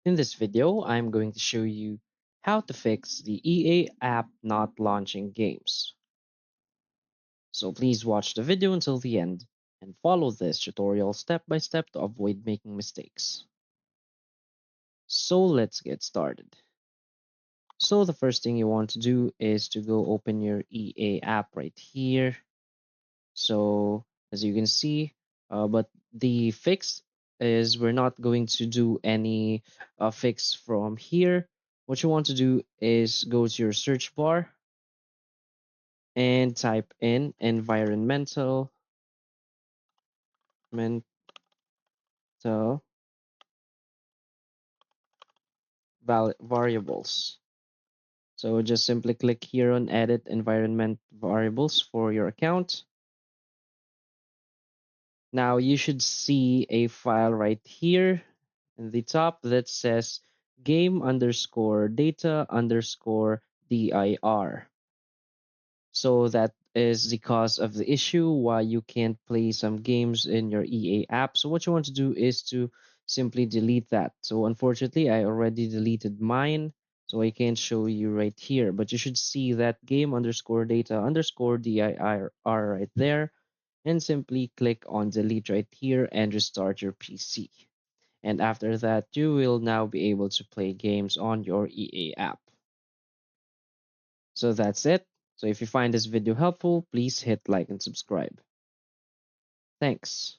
In this video, I'm going to show you how to fix the EA app not launching games. So please watch the video until the end and follow this tutorial step by step to avoid making mistakes. So let's get started. So the first thing you want to do is to go open your EA app right here. So as you can see, but the fix is we're not going to do any fix from here. What you want to do is go to your search bar and type in environmental mental variables. So just simply click here on edit environment variables for your account. Now you should see a file right here in the top that says game underscore data underscore dir. So that is the cause of the issue why you can't play some games in your EA app. So what you want to do is to simply delete that. So unfortunately, I already deleted mine, so I can't show you right here. But you should see that game underscore data underscore dir right there, and simply click on delete right here and restart your PC. And after that, you will now be able to play games on your EA app. So that's it. So if you find this video helpful, please hit like and subscribe. Thanks.